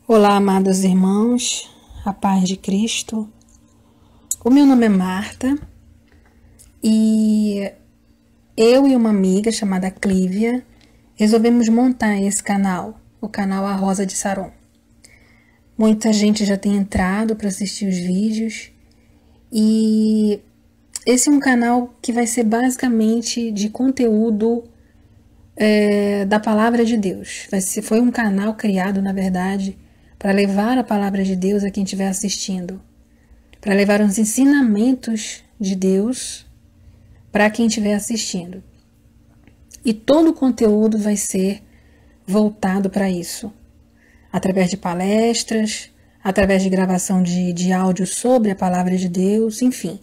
Olá, amados irmãos, a paz de Cristo. O meu nome é Marta e eu e uma amiga chamada Clívia resolvemos montar esse canal, o canal A Rosa de Saron. Muita gente já tem entrado para assistir os vídeos e esse é um canal que vai ser basicamente de conteúdo da Palavra de Deus. Foi um canal criado, na verdade, para levar a Palavra de Deus a quem estiver assistindo, para levar os ensinamentos de Deus para quem estiver assistindo. E todo o conteúdo vai ser voltado para isso, através de palestras, através de gravação de áudio sobre a Palavra de Deus, enfim.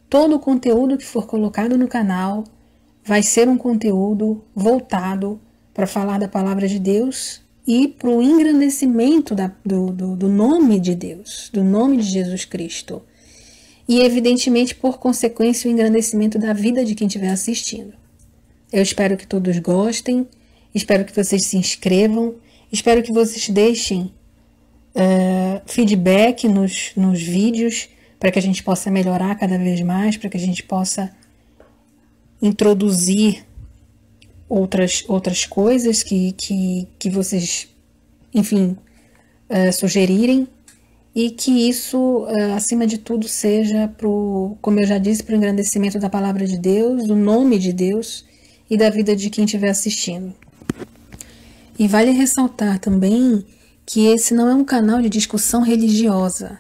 Todo o conteúdo que for colocado no canal vai ser um conteúdo voltado para falar da Palavra de Deus e para o engrandecimento do nome de Deus, do nome de Jesus Cristo. E, evidentemente, por consequência, o engrandecimento da vida de quem estiver assistindo. Eu espero que todos gostem, espero que vocês se inscrevam, espero que vocês deixem feedback nos vídeos para que a gente possa melhorar cada vez mais, para que a gente possa introduzir outras coisas que vocês, enfim, sugerirem, e que isso, acima de tudo, seja, como eu já disse, para o engrandecimento da Palavra de Deus, do nome de Deus e da vida de quem estiver assistindo. E vale ressaltar também que esse não é um canal de discussão religiosa,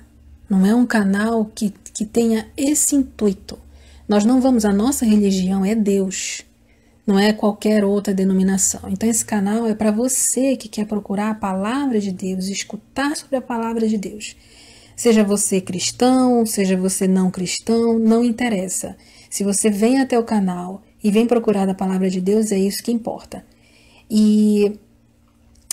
não é um canal que tenha esse intuito. Nós não vamos, a nossa religião é Deus, não é qualquer outra denominação. Então esse canal é para você que quer procurar a Palavra de Deus, escutar sobre a Palavra de Deus. Seja você cristão, seja você não cristão, não interessa. Se você vem até o canal e vem procurar a Palavra de Deus, é isso que importa. E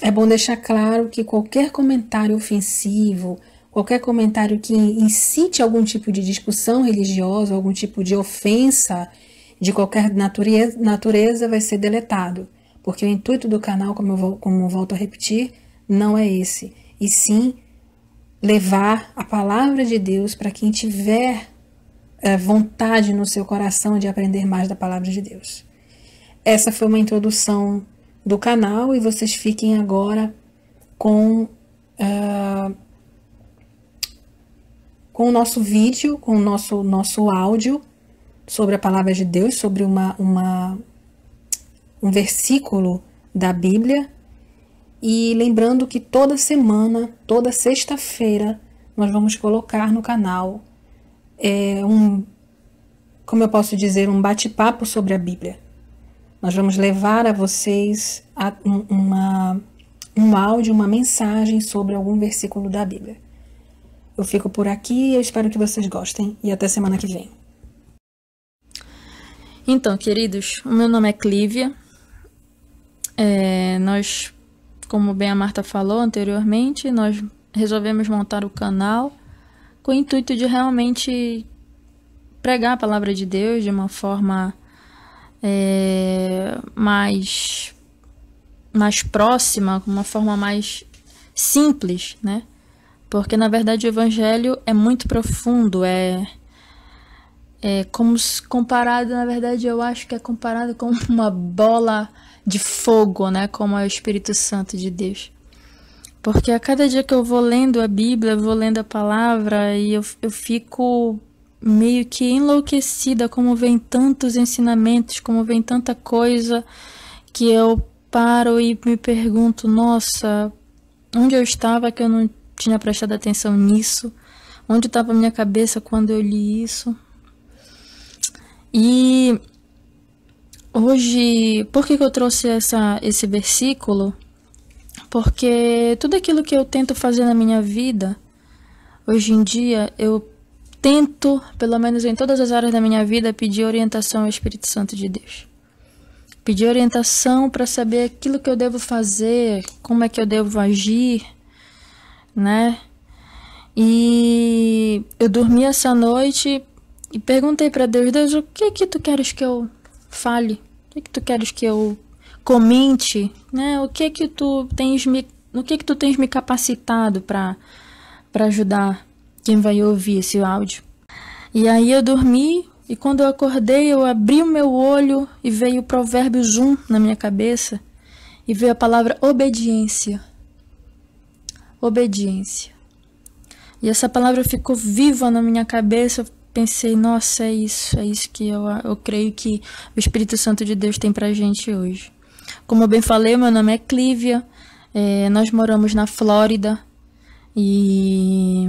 é bom deixar claro que qualquer comentário ofensivo, qualquer comentário que incite algum tipo de discussão religiosa, algum tipo de ofensa de qualquer natureza vai ser deletado, porque o intuito do canal, como eu volto a repetir, não é esse, e sim levar a Palavra de Deus para quem tiver vontade no seu coração de aprender mais da Palavra de Deus. Essa foi uma introdução do canal e vocês fiquem agora com o nosso vídeo, com o nosso áudio sobre a Palavra de Deus, sobre um versículo da Bíblia. E lembrando que toda semana, toda sexta-feira, nós vamos colocar no canal como eu posso dizer, um bate-papo sobre a Bíblia. Nós vamos levar a vocês um áudio, uma mensagem sobre algum versículo da Bíblia. Eu fico por aqui, eu espero que vocês gostem e até semana que vem. Então, queridos, o meu nome é Clívia. Nós, como bem a Marta falou anteriormente, nós resolvemos montar o canal com o intuito de realmente pregar a Palavra de Deus de uma forma mais próxima, uma forma mais simples, né? Porque, na verdade, o Evangelho é muito profundo, como comparado, na verdade, eu acho que é comparado com uma bola de fogo, né? Como é o Espírito Santo de Deus. Porque a cada dia que eu vou lendo a Bíblia, eu vou lendo a palavra e eu fico meio que enlouquecida, como vem tantos ensinamentos, como vem tanta coisa, que eu paro e me pergunto, nossa, onde eu estava que eu não tinha prestado atenção nisso? Onde estava a minha cabeça quando eu li isso? E hoje, por que eu trouxe esse versículo? Porque tudo aquilo que eu tento fazer na minha vida, hoje em dia, eu tento, pelo menos em todas as áreas da minha vida, pedir orientação ao Espírito Santo de Deus. Pedir orientação para saber aquilo que eu devo fazer, como é que eu devo agir, né? E eu dormi essa noite e perguntei para Deus, Deus, o que que tu queres que eu fale? O que que tu queres que eu comente? Né? O que que tu tens me no que tu tens me capacitado para ajudar quem vai ouvir esse áudio. E aí eu dormi, e quando eu acordei, eu abri o meu olho e veio Provérbios 1 na minha cabeça, e veio a palavra obediência. Obediência. E essa palavra ficou viva na minha cabeça. Eu pensei, nossa, é isso que eu creio que o Espírito Santo de Deus tem pra gente hoje. Como eu bem falei, meu nome é Clívia, nós moramos na Flórida e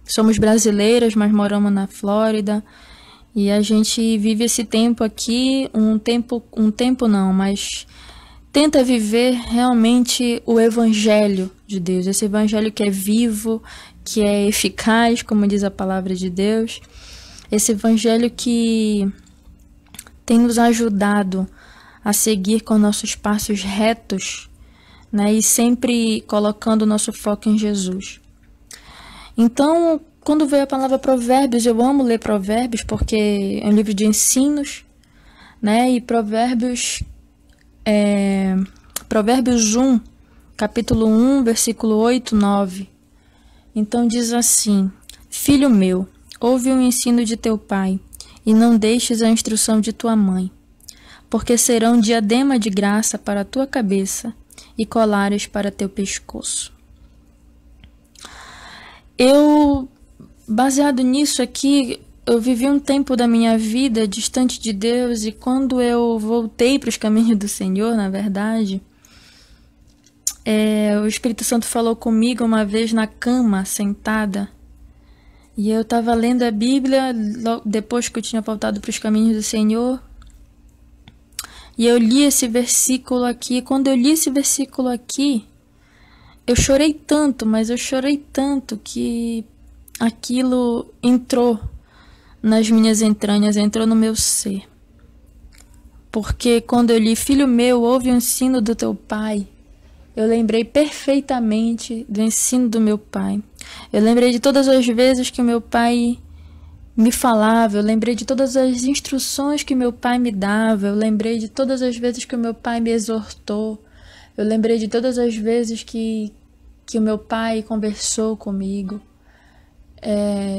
somos brasileiras, mas moramos na Flórida, e a gente vive esse tempo aqui, um tempo não, mas tenta viver realmente o Evangelho de Deus, esse Evangelho que é vivo, que é eficaz, como diz a palavra de Deus, esse Evangelho que tem nos ajudado a seguir com nossos passos retos, né, e sempre colocando o nosso foco em Jesus. Então, quando veio a palavra Provérbios, eu amo ler Provérbios porque é um livro de ensinos, né, e Provérbios 1, capítulo 1, versículo 8, 9. Então diz assim: Filho meu, ouve o ensino de teu pai, e não deixes a instrução de tua mãe, porque serão diadema de graça para a tua cabeça e colares para teu pescoço. Baseado nisso aqui, eu vivi um tempo da minha vida distante de Deus, e quando eu voltei para os caminhos do Senhor, na verdade, o Espírito Santo falou comigo uma vez na cama, sentada, e eu estava lendo a Bíblia depois que eu tinha voltado para os caminhos do Senhor, e eu li esse versículo aqui. Quando eu li esse versículo aqui, eu chorei tanto, mas eu chorei tanto que aquilo entrou nas minhas entranhas, entrou no meu ser. Porque quando eu li, Filho meu, ouve o ensino do teu pai, eu lembrei perfeitamente do ensino do meu pai. Eu lembrei de todas as vezes que o meu pai me falava, eu lembrei de todas as instruções que meu pai me dava, eu lembrei de todas as vezes que o meu pai me exortou, eu lembrei de todas as vezes que o meu pai conversou comigo.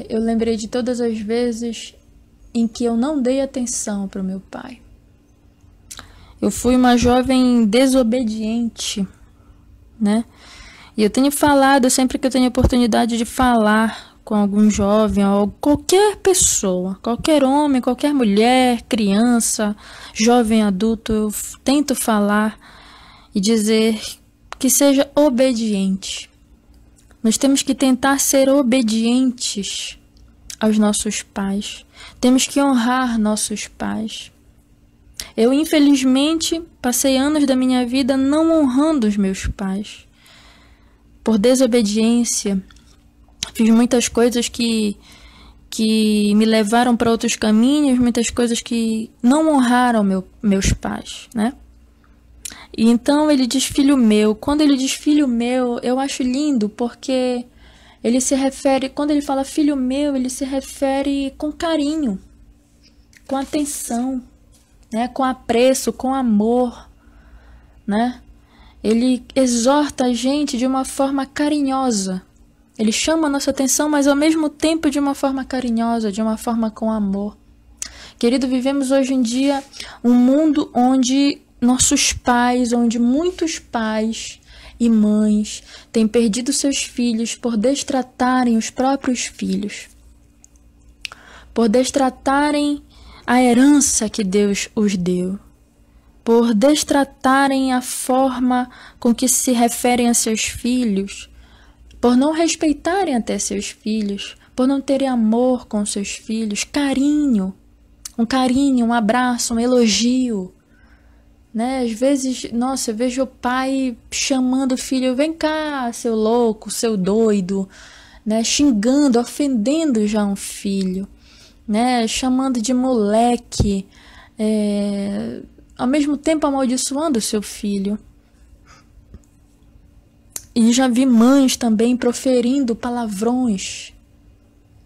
Eu lembrei de todas as vezes em que eu não dei atenção para o meu pai. Eu fui uma jovem desobediente, né? E eu tenho falado, sempre que eu tenho oportunidade de falar com algum jovem ou qualquer pessoa, qualquer homem, qualquer mulher, criança, jovem, adulto, eu tento falar e dizer que seja obediente. Nós temos que tentar ser obedientes aos nossos pais. Temos que honrar nossos pais. Eu, infelizmente, passei anos da minha vida não honrando os meus pais. Por desobediência, fiz muitas coisas que me levaram para outros caminhos, muitas coisas que não honraram meus pais, né? E então ele diz filho meu. Quando ele diz filho meu, eu acho lindo, porque ele se refere, quando ele fala filho meu, ele se refere com carinho, com atenção, né? Com apreço, com amor, né? Ele exorta a gente de uma forma carinhosa. Ele chama a nossa atenção, mas ao mesmo tempo de uma forma carinhosa, de uma forma com amor. Querido, vivemos hoje em dia um mundo onde nossos pais, onde muitos pais e mães têm perdido seus filhos por destratarem os próprios filhos, por destratarem a herança que Deus os deu, por destratarem a forma com que se referem a seus filhos, por não respeitarem até seus filhos, por não terem amor com seus filhos, carinho, um abraço, um elogio, né? Às vezes, nossa, eu vejo o pai chamando o filho, vem cá, seu louco, seu doido, né? Xingando, ofendendo já um filho, né? Chamando de moleque, ao mesmo tempo amaldiçoando o seu filho. E já vi mães também proferindo palavrões,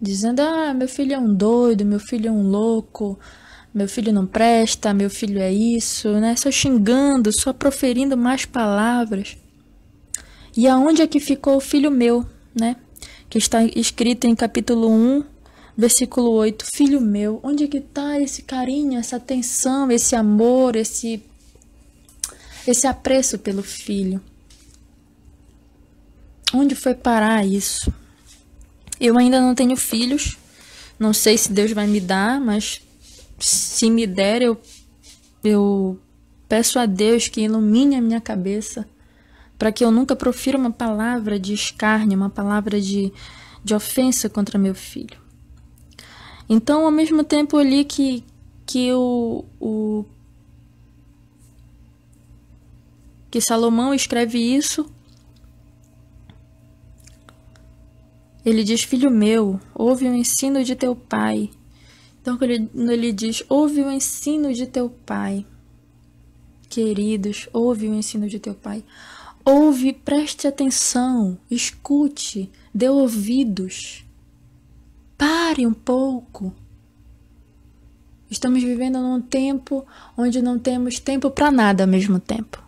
dizendo, meu filho é um doido, meu filho é um louco, meu filho não presta, meu filho é isso, né? Só xingando, só proferindo mais palavras. E aonde é que ficou o filho meu, né? Que está escrito em capítulo 1, versículo 8. Filho meu, onde é que está esse carinho, essa atenção, esse amor, esse apreço pelo filho? Onde foi parar isso? Eu ainda não tenho filhos. Não sei se Deus vai me dar, mas se me der, eu peço a Deus que ilumine a minha cabeça para que eu nunca profira uma palavra de escárnio, uma palavra de ofensa contra meu filho. Então, ao mesmo tempo ali que Salomão escreve isso, ele diz: filho meu, ouve o ensino de teu pai. Então, quando ele diz: ouve o ensino de teu pai, queridos, ouve o ensino de teu pai. Ouve, preste atenção, escute, dê ouvidos. Pare um pouco. Estamos vivendo num tempo onde não temos tempo para nada ao mesmo tempo.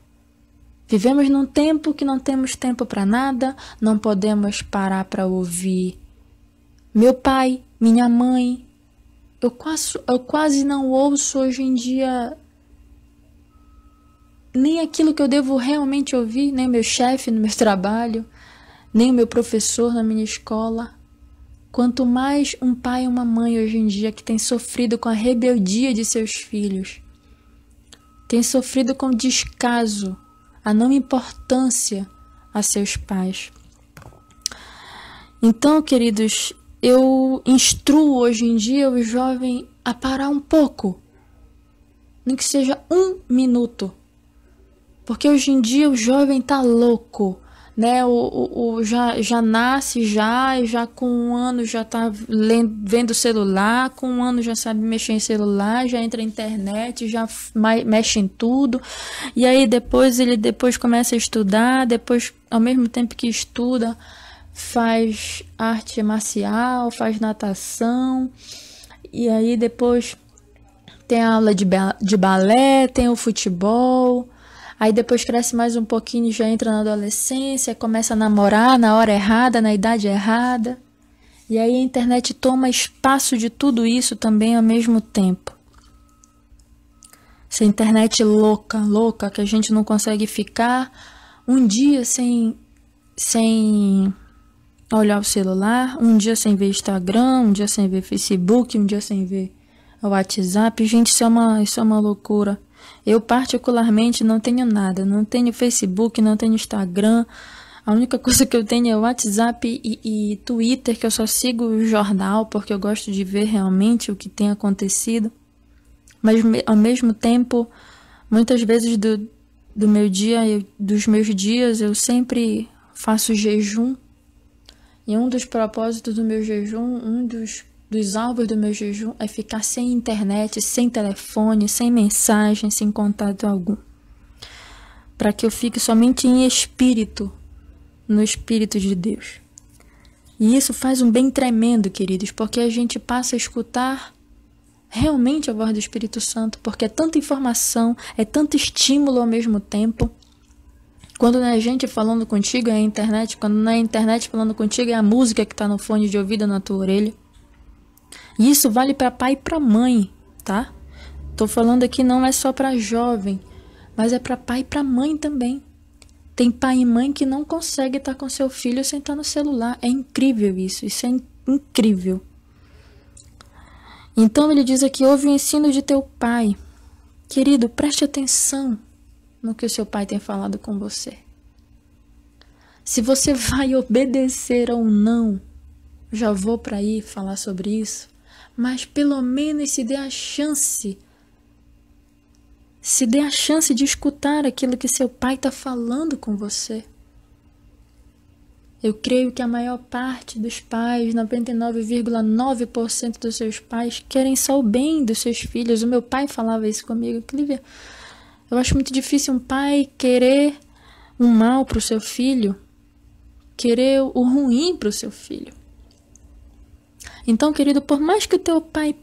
Vivemos num tempo que não temos tempo para nada, não podemos parar para ouvir meu pai, minha mãe. Eu quase não ouço hoje em dia nem aquilo que eu devo realmente ouvir, nem meu chefe no meu trabalho, nem o meu professor na minha escola. Quanto mais um pai e uma mãe hoje em dia que tem sofrido com a rebeldia de seus filhos, tem sofrido com descaso, a não importância a seus pais. Então, queridos, eu instruo hoje em dia o jovem a parar um pouco, nem que seja 1 minuto, porque hoje em dia o jovem tá louco, né? Já nasce e já com 1 ano já tá vendo celular, com 1 ano já sabe mexer em celular, já entra na internet, já mexe em tudo, e aí ele depois começa a estudar, depois ao mesmo tempo que estuda faz arte marcial, faz natação, e aí depois tem a aula de balé, tem o futebol. Aí depois cresce mais um pouquinho e já entra na adolescência, começa a namorar na hora errada, na idade errada. E aí a internet toma espaço de tudo isso também ao mesmo tempo. Essa internet louca, que a gente não consegue ficar um dia sem olhar o celular, um dia sem ver Instagram, um dia sem ver Facebook, um dia sem ver o WhatsApp. Gente, isso é uma loucura. Eu particularmente não tenho nada, não tenho Facebook, não tenho Instagram, a única coisa que eu tenho é o WhatsApp e Twitter, que eu só sigo o jornal porque eu gosto de ver realmente o que tem acontecido, mas ao mesmo tempo, muitas vezes do meu dia, dos meus dias, eu sempre faço jejum, e um dos propósitos do meu jejum, dos alvos do meu jejum é ficar sem internet, sem telefone, sem mensagem, sem contato algum. Para que eu fique somente em espírito, no Espírito de Deus. E isso faz um bem tremendo, queridos, porque a gente passa a escutar realmente a voz do Espírito Santo, porque é tanta informação, é tanto estímulo ao mesmo tempo. Quando não é a gente falando contigo, é a internet. Quando não é a internet falando contigo, é a música que está no fone de ouvido na tua orelha. E isso vale para pai e para mãe, tá? Tô falando aqui não é só para jovem, mas é para pai e para mãe também. Tem pai e mãe que não consegue estar com seu filho sem estar no celular. É incrível isso é incrível. Então ele diz aqui: ouve o ensino de teu pai. Querido, preste atenção no que o seu pai tem falado com você. Se você vai obedecer ou não, já vou para aí falar sobre isso. Mas pelo menos se dê a chance de escutar aquilo que seu pai está falando com você. Eu creio que a maior parte dos pais, 99,9% dos seus pais, querem só o bem dos seus filhos. O meu pai falava isso comigo. Clívia, eu acho muito difícil um pai querer um mal para o seu filho, querer o ruim para o seu filho. Então, querido, por mais que o teu pai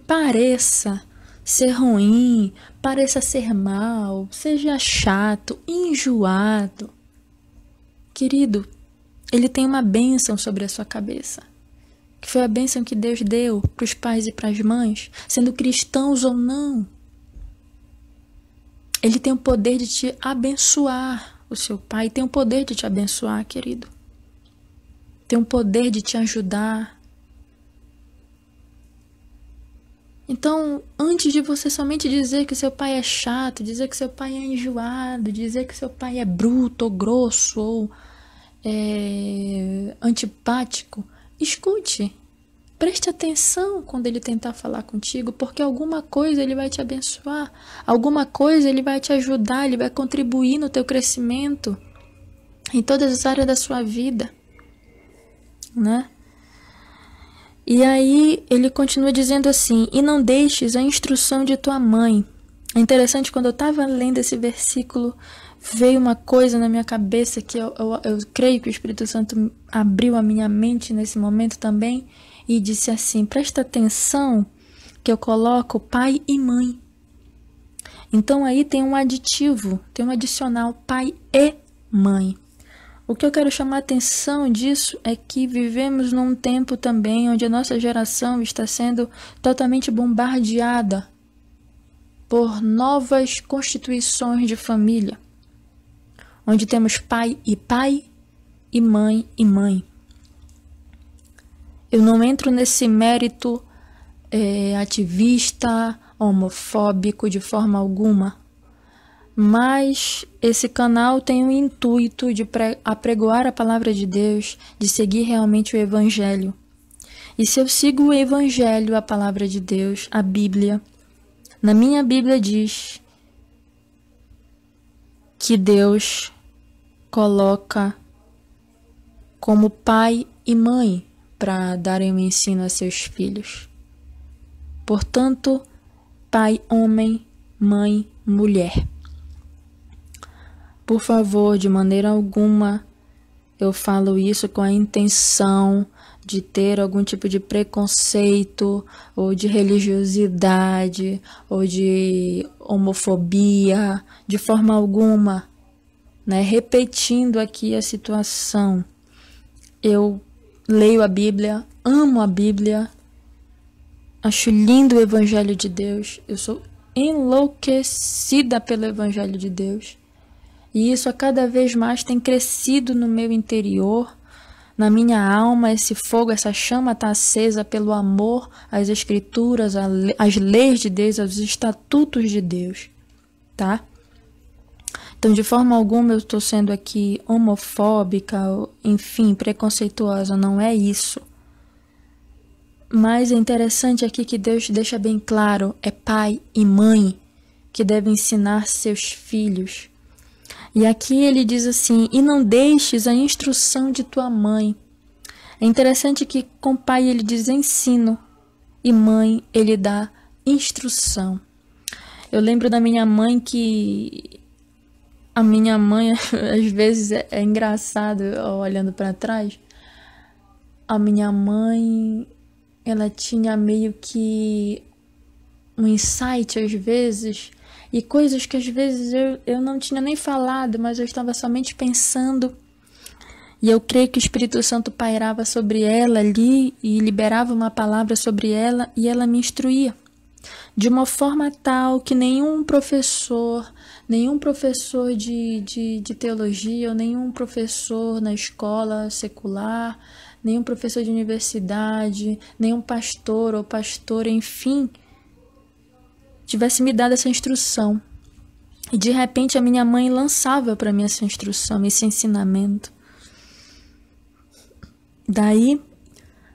pareça ser ruim, pareça ser mal, seja chato, enjoado, querido, ele tem uma bênção sobre a sua cabeça, que foi a bênção que Deus deu para os pais e para as mães, sendo cristãos ou não. Ele tem o poder de te abençoar, o seu pai tem o poder de te abençoar, querido. Tem o poder de te ajudar. Então, antes de você somente dizer que seu pai é chato, dizer que seu pai é enjoado, dizer que seu pai é bruto ou grosso ou antipático, escute. Preste atenção quando ele tentar falar contigo, porque alguma coisa ele vai te abençoar, alguma coisa ele vai te ajudar, ele vai contribuir no teu crescimento, em todas as áreas da sua vida, né? E aí ele continua dizendo assim, e não deixes a instrução de tua mãe. É interessante, quando eu estava lendo esse versículo, veio uma coisa na minha cabeça que eu creio que o Espírito Santo abriu a minha mente nesse momento também, e disse assim, presta atenção que eu coloco pai e mãe. Então aí tem um aditivo, tem um adicional, pai e mãe. O que eu quero chamar a atenção disso é que vivemos num tempo também onde a nossa geração está sendo totalmente bombardeada por novas constituições de família, onde temos pai e mãe e mãe. Eu não entro nesse mérito ativista, homofóbico de forma alguma, mas esse canal tem o intuito de apregoar a palavra de Deus, de seguir realmente o Evangelho. E se eu sigo o Evangelho, a palavra de Deus, a Bíblia, na minha Bíblia diz que Deus coloca como pai e mãe para darem um ensino a seus filhos. Portanto, pai homem, mãe mulher. Por favor, de maneira alguma, eu falo isso com a intenção de ter algum tipo de preconceito, ou de religiosidade, ou de homofobia, de forma alguma, né? Repetindo aqui a situação. Eu leio a Bíblia, amo a Bíblia, acho lindo o Evangelho de Deus, eu sou enlouquecida pelo Evangelho de Deus. E isso a cada vez mais tem crescido no meu interior, na minha alma. Esse fogo, essa chama está acesa pelo amor às Escrituras, às leis de Deus, aos estatutos de Deus, tá? Então, de forma alguma eu estou sendo aqui homofóbica, enfim, preconceituosa, não é isso. Mas é interessante aqui que Deus deixa bem claro, é pai e mãe que devem ensinar seus filhos. E aqui ele diz assim, e não deixes a instrução de tua mãe. É interessante que com pai ele diz ensino, e mãe ele dá instrução. Eu lembro da minha mãe que... A minha mãe, às vezes, é engraçado, olhando para trás. A minha mãe, ela tinha meio que um insight, às vezes, e coisas que às vezes eu não tinha nem falado, mas eu estava somente pensando. E eu creio que o Espírito Santo pairava sobre ela ali e liberava uma palavra sobre ela e ela me instruía. De uma forma tal que nenhum professor de teologia, ou nenhum professor na escola secular, nenhum professor de universidade, nenhum pastor ou pastora, enfim, tivesse me dado essa instrução. E de repente a minha mãe lançava para mim essa instrução, esse ensinamento. Daí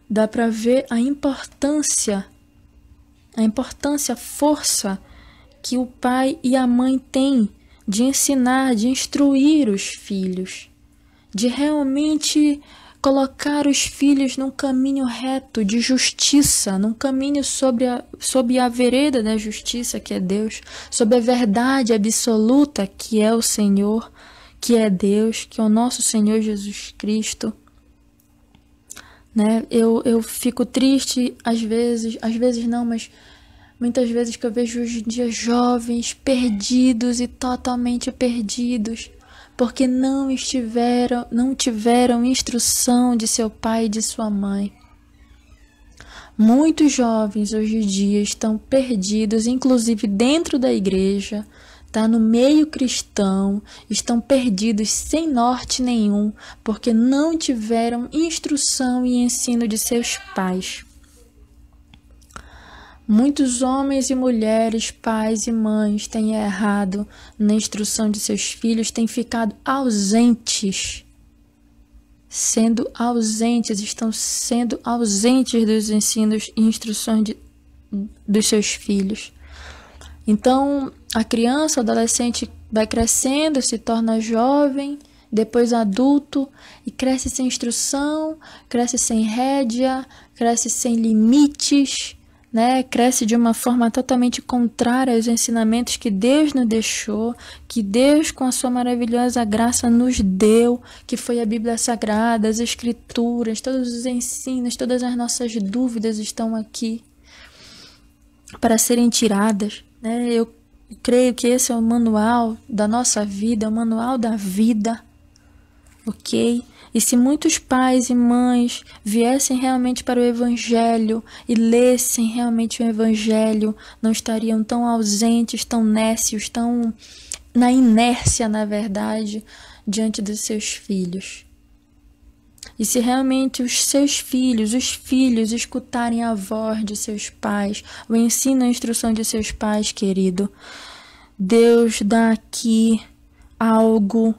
dá para ver a importância, a força que o pai e a mãe têm de ensinar, de instruir os filhos, de realmente colocar os filhos num caminho reto de justiça, num caminho sob a vereda da justiça, que é Deus, sob a verdade absoluta, que é o Senhor, que é Deus, que é o nosso Senhor Jesus Cristo. Né? Eu fico triste às vezes não, mas muitas vezes que eu vejo hoje em dia jovens perdidos e totalmente perdidos, porque não tiveram instrução de seu pai e de sua mãe. Muitos jovens hoje em dia estão perdidos, inclusive dentro da igreja, tá, no meio cristão, estão perdidos sem norte nenhum, porque não tiveram instrução e ensino de seus pais. Muitos homens e mulheres, pais e mães, têm errado na instrução de seus filhos, têm ficado ausentes. Estão sendo ausentes dos ensinos e instruções dos seus filhos. Então, a criança, o adolescente vai crescendo, se torna jovem, depois adulto, e cresce sem instrução, cresce sem rédea, cresce sem limites, né? Cresce de uma forma totalmente contrária aos ensinamentos que Deus nos deixou, que Deus, com a sua maravilhosa graça, nos deu, que foi a Bíblia Sagrada, as Escrituras, todos os ensinos, todas as nossas dúvidas estão aqui para serem tiradas, né? Eu creio que esse é o manual da nossa vida, é o manual da vida, ok? E se muitos pais e mães viessem realmente para o Evangelho e lessem realmente o Evangelho, não estariam tão ausentes, tão nécios, tão na inércia, na verdade, diante dos seus filhos. E se realmente os filhos escutarem a voz de seus pais, o ensino e a instrução de seus pais, querido, Deus dá aqui algo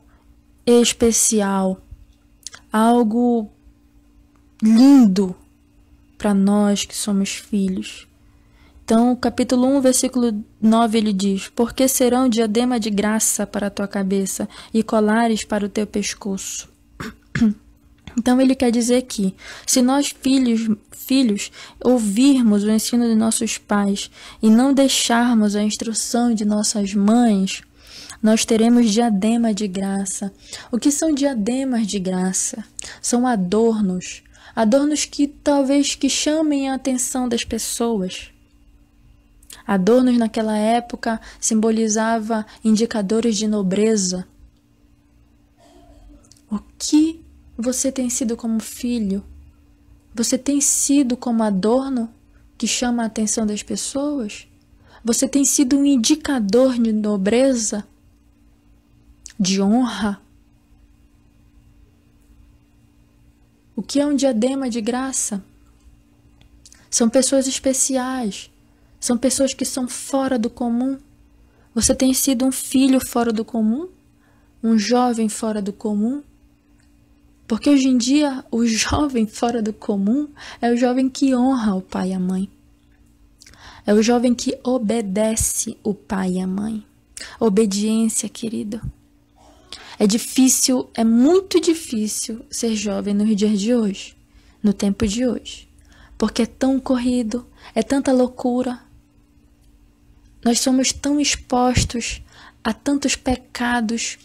especial, algo lindo para nós que somos filhos. Então, capítulo 1, versículo 9, ele diz: porque serão diadema de graça para a tua cabeça e colares para o teu pescoço. Então, ele quer dizer que, se nós filhos ouvirmos o ensino de nossos pais e não deixarmos a instrução de nossas mães, nós teremos diadema de graça. O que são diademas de graça? São adornos que talvez que chamem a atenção das pessoas. Adornos naquela época simbolizavam indicadores de nobreza. O que você tem sido como filho? Você tem sido como adorno que chama a atenção das pessoas? Você tem sido um indicador de nobreza? De honra? O que é um diadema de graça? São pessoas especiais, são pessoas que são fora do comum. Você tem sido um filho fora do comum? Um jovem fora do comum? Porque hoje em dia o jovem fora do comum é o jovem que honra o pai e a mãe. É o jovem que obedece o pai e a mãe. Obediência, querido. É difícil, é muito difícil ser jovem nos dias de hoje, no tempo de hoje. Porque é tão corrido, é tanta loucura. Nós somos tão expostos a tantos pecados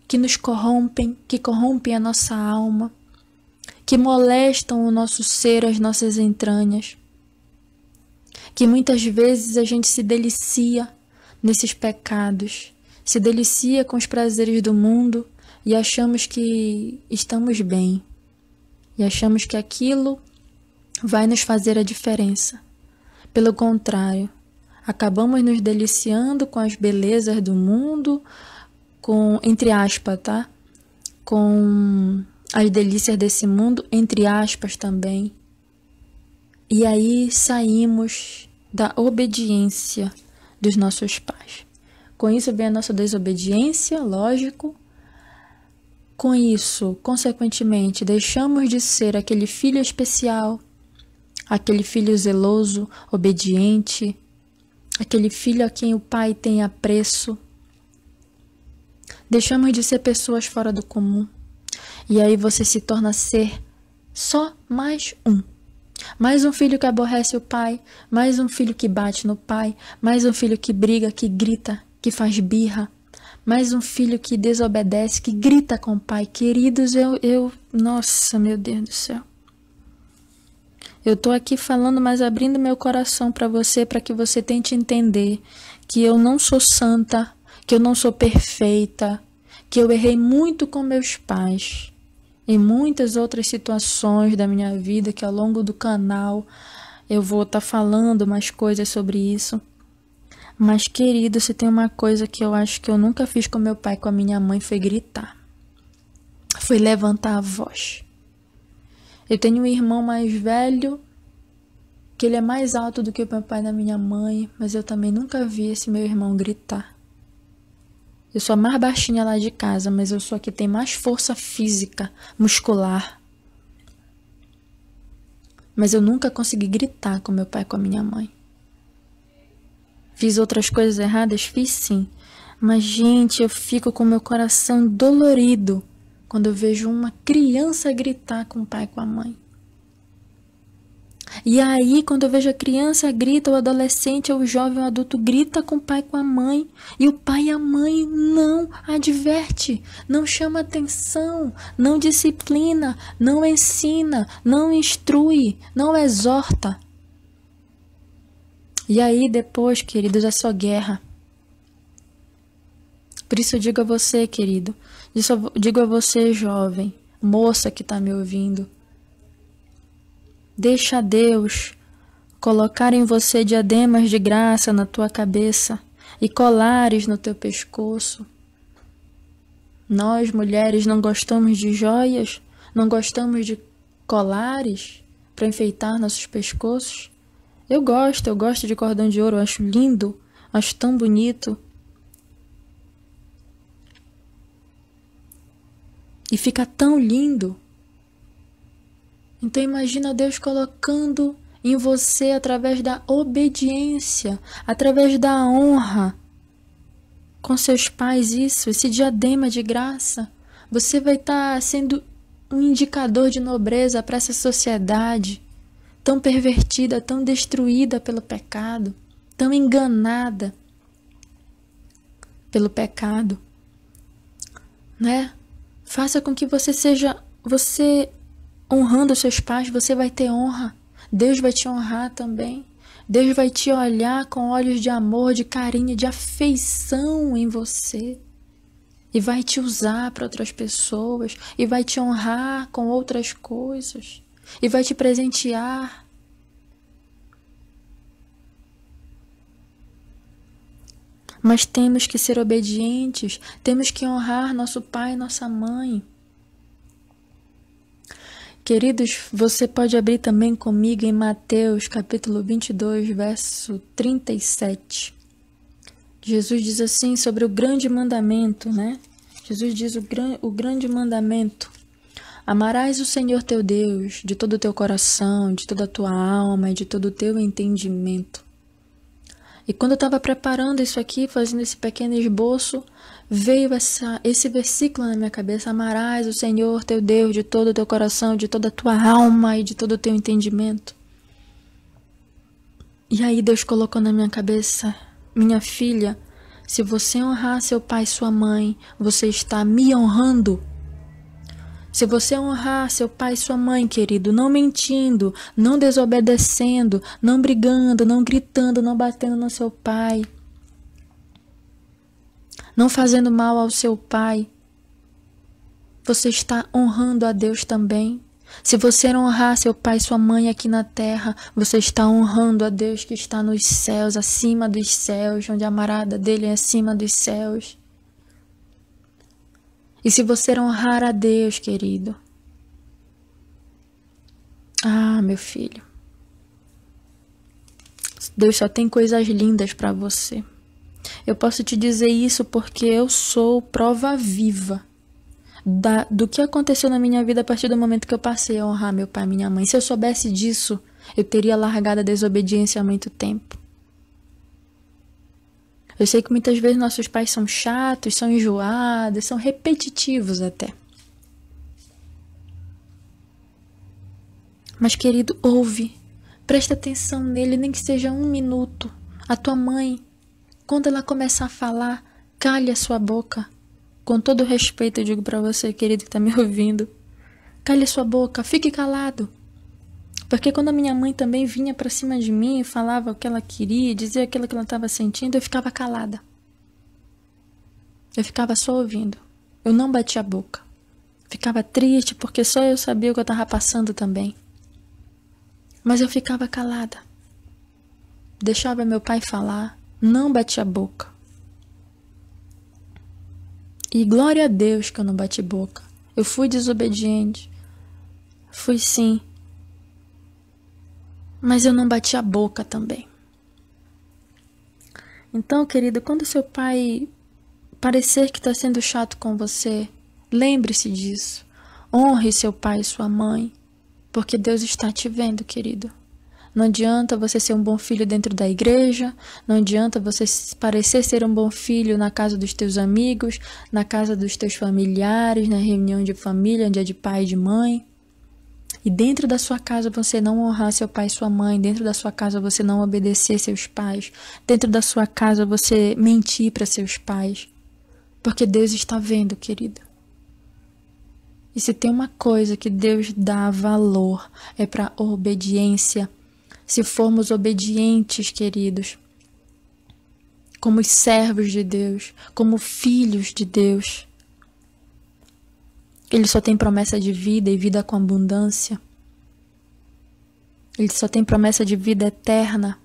que nos corrompem, que corrompem a nossa alma, que molestam o nosso ser, as nossas entranhas. Que muitas vezes a gente se delicia nesses pecados, se delicia com os prazeres do mundo e achamos que estamos bem. E achamos que aquilo vai nos fazer a diferença. Pelo contrário, acabamos nos deliciando com as belezas do mundo, com, entre aspas, tá? Com as delícias desse mundo, entre aspas também. E aí saímos da obediência dos nossos pais. Com isso vem a nossa desobediência, lógico. Com isso, consequentemente, deixamos de ser aquele filho especial, aquele filho zeloso, obediente, aquele filho a quem o pai tem apreço. Deixamos de ser pessoas fora do comum. E aí você se torna ser só mais um. Mais um filho que aborrece o pai, mais um filho que bate no pai, mais um filho que briga, que grita, que faz birra, mais um filho que desobedece, que grita com o pai. Queridos, nossa, meu Deus do céu. Eu tô aqui falando, mas abrindo meu coração para você, para que você tente entender que eu não sou santa, que eu não sou perfeita, que eu errei muito com meus pais, em muitas outras situações da minha vida, que ao longo do canal eu vou estar falando mais coisas sobre isso. Mas, querido, se tem uma coisa que eu acho que eu nunca fiz com meu pai e com a minha mãe, foi gritar. Foi levantar a voz. Eu tenho um irmão mais velho, que ele é mais alto do que o meu pai e a minha mãe, mas eu também nunca vi esse meu irmão gritar. Eu sou a mais baixinha lá de casa, mas eu sou a que tem mais força física, muscular. Mas eu nunca consegui gritar com meu pai e com a minha mãe. Fiz outras coisas erradas? Fiz sim. Mas, gente, eu fico com meu coração dolorido quando eu vejo uma criança gritar com o pai e com a mãe. E aí, quando eu vejo a criança grita, o adolescente, ou o jovem, ou o adulto grita com o pai e com a mãe, e o pai e a mãe não adverte, não chama atenção, não disciplina, não ensina, não instrui, não exorta. E aí depois, queridos, é só guerra. Por isso eu digo a você, querido, digo a você, jovem, moça que está me ouvindo, deixa Deus colocar em você diademas de graça na tua cabeça e colares no teu pescoço. Nós, mulheres, não gostamos de joias, não gostamos de colares para enfeitar nossos pescoços. Eu gosto de cordão de ouro, eu acho lindo, acho tão bonito. E fica tão lindo. Então imagina Deus colocando em você, através da obediência, através da honra com seus pais, esse diadema de graça. Você vai estar sendo um indicador de nobreza para essa sociedade tão pervertida, tão destruída pelo pecado, tão enganada pelo pecado, né? Faça com que você seja, honrando seus pais, você vai ter honra. Deus vai te honrar também. Deus vai te olhar com olhos de amor, de carinho, de afeição em você. E vai te usar para outras pessoas. E vai te honrar com outras coisas. E vai te presentear. Mas temos que ser obedientes. Temos que honrar nosso pai e nossa mãe. Queridos, você pode abrir também comigo em Mateus, capítulo 22, verso 37. Jesus diz assim sobre o grande mandamento, né? Jesus diz o grande mandamento. Amarás o Senhor teu Deus de todo o teu coração, de toda a tua alma e de todo o teu entendimento. E quando eu estava preparando isso aqui, fazendo esse pequeno esboço, veio esse versículo na minha cabeça: amarás o Senhor teu Deus de todo o teu coração, de toda a tua alma e de todo o teu entendimento. E aí Deus colocou na minha cabeça: minha filha, se você honrar seu pai e sua mãe, você está me honrando. Se você honrar seu pai e sua mãe, querido, não mentindo, não desobedecendo, não brigando, não gritando, não batendo no seu pai, não fazendo mal ao seu pai, você está honrando a Deus também. Se você honrar seu pai e sua mãe aqui na terra, você está honrando a Deus que está nos céus, acima dos céus, onde a morada dele é acima dos céus. E se você honrar a Deus, querido, meu filho, Deus só tem coisas lindas para você. Eu posso te dizer isso porque eu sou prova viva do que aconteceu na minha vida a partir do momento que eu passei a honrar meu pai e minha mãe. Se eu soubesse disso, eu teria largado a desobediência há muito tempo. Eu sei que muitas vezes nossos pais são chatos, são enjoados, são repetitivos até. Mas, querido, ouve, presta atenção nele, nem que seja 1 minuto. A tua mãe, quando ela começar a falar, cale a sua boca. Com todo respeito, eu digo para você, querido, que está me ouvindo. Cale a sua boca, fique calado. Porque quando a minha mãe também vinha para cima de mim e falava o que ela queria, dizia aquilo que ela estava sentindo, eu ficava calada. Eu ficava só ouvindo. Eu não bati a boca. Ficava triste porque só eu sabia o que eu estava passando também. Mas eu ficava calada. Deixava meu pai falar, não bati a boca. E glória a Deus que eu não bati boca. Eu fui desobediente. Fui sim. Mas eu não bati a boca também. Então, querido, quando seu pai parecer que está sendo chato com você, lembre-se disso. Honre seu pai e sua mãe, porque Deus está te vendo, querido. Não adianta você ser um bom filho dentro da igreja, não adianta você parecer ser um bom filho na casa dos teus amigos, na casa dos teus familiares, na reunião de família, dia de pai e de mãe. E dentro da sua casa você não honrar seu pai e sua mãe, dentro da sua casa você não obedecer seus pais, dentro da sua casa você mentir para seus pais, porque Deus está vendo, querido. E se tem uma coisa que Deus dá valor, é para a obediência. Se formos obedientes, queridos, como servos de Deus, como filhos de Deus, Ele só tem promessa de vida e vida com abundância. Ele só tem promessa de vida eterna.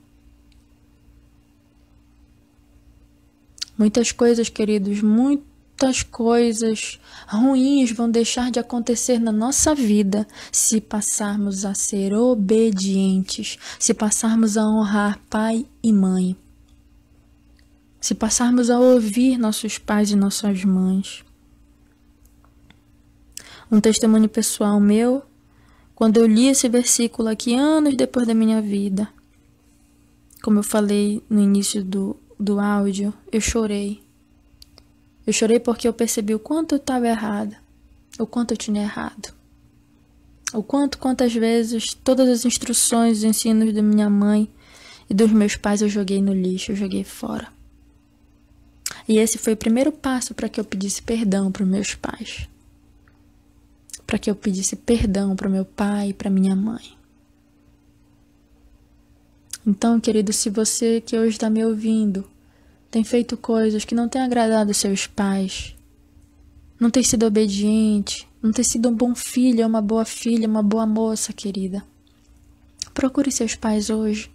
Muitas coisas, queridos, muitas coisas ruins vão deixar de acontecer na nossa vida se passarmos a ser obedientes, se passarmos a honrar pai e mãe, se passarmos a ouvir nossos pais e nossas mães. Um testemunho pessoal meu, quando eu li esse versículo aqui anos depois da minha vida, como eu falei no início do áudio, eu chorei. Eu chorei porque eu percebi o quanto eu estava errada, o quanto eu tinha errado. Quantas vezes todas as instruções, os ensinos da minha mãe e dos meus pais eu joguei no lixo, eu joguei fora. E esse foi o primeiro passo para que eu pedisse perdão para os meus pais. Para que eu pedisse perdão para o meu pai e para minha mãe. Então, querido, se você que hoje está me ouvindo tem feito coisas que não têm agradado seus pais, não tem sido obediente, não tem sido um bom filho, uma boa filha, uma boa moça, querida, procure seus pais hoje.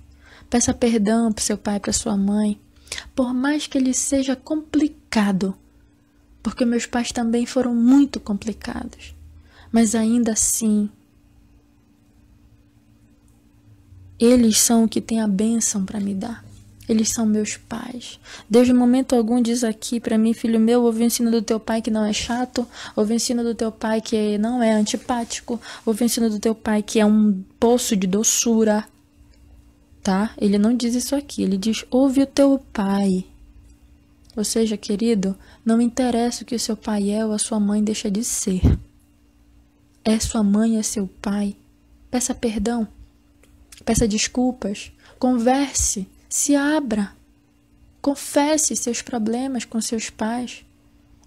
Peça perdão para seu pai e para sua mãe, por mais que ele seja complicado, porque meus pais também foram muito complicados. Mas ainda assim, eles são o que tem a bênção para me dar. Eles são meus pais. Deus, em momento algum, diz aqui para mim, filho meu, ouve o ensino do teu pai que não é chato, ouve o ensino do teu pai que não é antipático, ouve o ensino do teu pai que é um poço de doçura. Tá? Ele não diz isso aqui, ele diz, ouve o teu pai. Ou seja, querido, não interessa o que o seu pai é ou a sua mãe deixa de ser. É sua mãe, é seu pai. Peça perdão. Peça desculpas. Converse. Se abra. Confesse seus problemas com seus pais.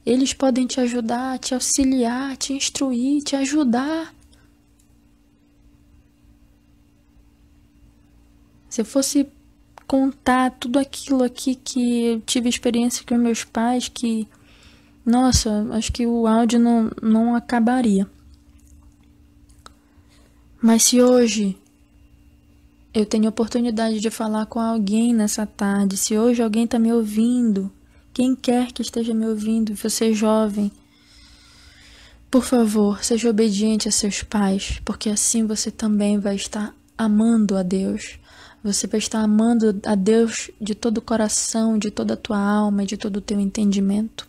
Eles podem te ajudar, te auxiliar, te instruir, te ajudar. Se eu fosse contar tudo aquilo aqui que eu tive experiência com meus pais, que, nossa, acho que o áudio não acabaria. Mas se hoje eu tenho oportunidade de falar com alguém nessa tarde, se hoje alguém está me ouvindo, quem quer que esteja me ouvindo, você jovem, por favor, seja obediente a seus pais, porque assim você também vai estar amando a Deus. Você vai estar amando a Deus de todo o coração, de toda a tua alma e de todo o teu entendimento.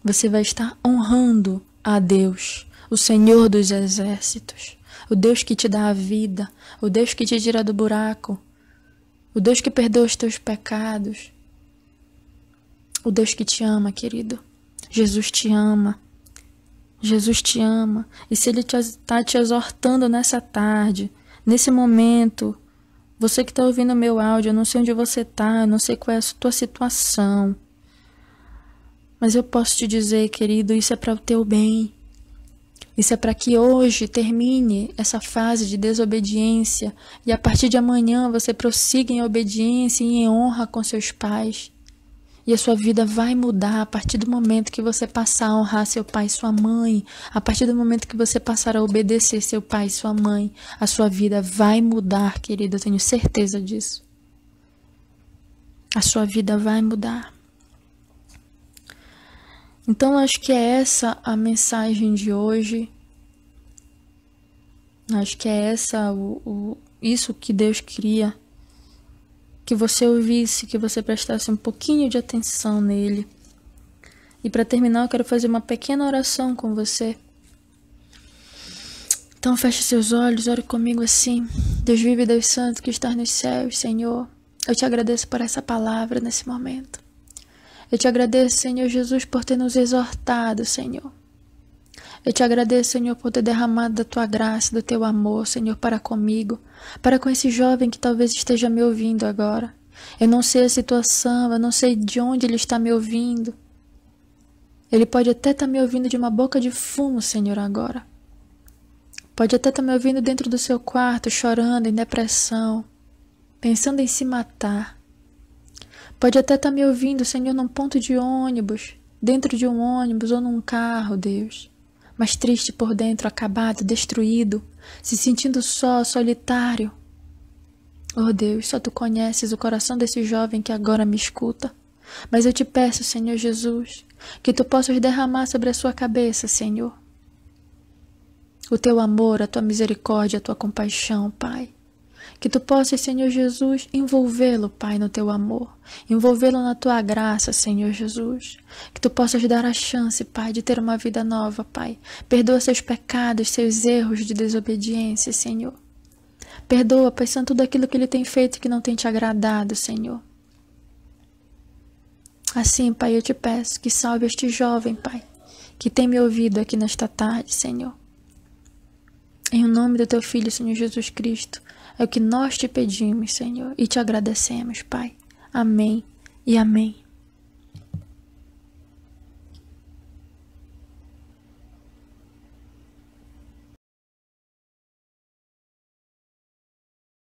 Você vai estar honrando a Deus, o Senhor dos exércitos. O Deus que te dá a vida, o Deus que te tira do buraco, o Deus que perdoa os teus pecados, o Deus que te ama, querido. Jesus te ama. Jesus te ama. E se Ele está te exortando nessa tarde, nesse momento, você que está ouvindo o meu áudio, eu não sei onde você está, eu não sei qual é a tua situação, mas eu posso te dizer, querido, isso é para o teu bem. Isso é para que hoje termine essa fase de desobediência e a partir de amanhã você prossiga em obediência e em honra com seus pais. E a sua vida vai mudar a partir do momento que você passar a honrar seu pai e sua mãe. A partir do momento que você passar a obedecer seu pai e sua mãe. A sua vida vai mudar, querido. Eu tenho certeza disso. A sua vida vai mudar. Então, acho que é essa a mensagem de hoje. Acho que é isso que Deus queria. Que você ouvisse, que você prestasse um pouquinho de atenção nele. E para terminar, eu quero fazer uma pequena oração com você. Então feche seus olhos, ore comigo assim. Deus vive, Deus santo que está nos céus, Senhor. Eu te agradeço por essa palavra nesse momento. Eu te agradeço, Senhor Jesus, por ter nos exortado, Senhor. Eu te agradeço, Senhor, por ter derramado da tua graça, do teu amor, Senhor, para comigo, para com esse jovem que talvez esteja me ouvindo agora. Eu não sei a situação, eu não sei de onde ele está me ouvindo. Ele pode até estar me ouvindo de uma boca de fumo, Senhor, agora. Pode até estar me ouvindo dentro do seu quarto, chorando, em depressão, pensando em se matar. Pode até estar me ouvindo, Senhor, num ponto de ônibus, dentro de um ônibus ou num carro, Deus. Mas triste por dentro, acabado, destruído, se sentindo só, solitário. Oh Deus, só Tu conheces o coração desse jovem que agora me escuta. Mas eu te peço, Senhor Jesus, que Tu possas derramar sobre a sua cabeça, Senhor, o Teu amor, a Tua misericórdia, a Tua compaixão, Pai. Que Tu possas, Senhor Jesus, envolvê-lo, Pai, no Teu amor. Envolvê-lo na Tua graça, Senhor Jesus. Que Tu possas dar a chance, Pai, de ter uma vida nova, Pai. Perdoa seus pecados, seus erros de desobediência, Senhor. Perdoa, Pai Santo, tudo aquilo que ele tem feito que não tem Te agradado, Senhor. Assim, Pai, eu Te peço que salve este jovem, Pai, que tem me ouvido aqui nesta tarde, Senhor. Em nome do Teu Filho, Senhor Jesus Cristo, é o que nós Te pedimos, Senhor, e Te agradecemos, Pai. Amém e amém.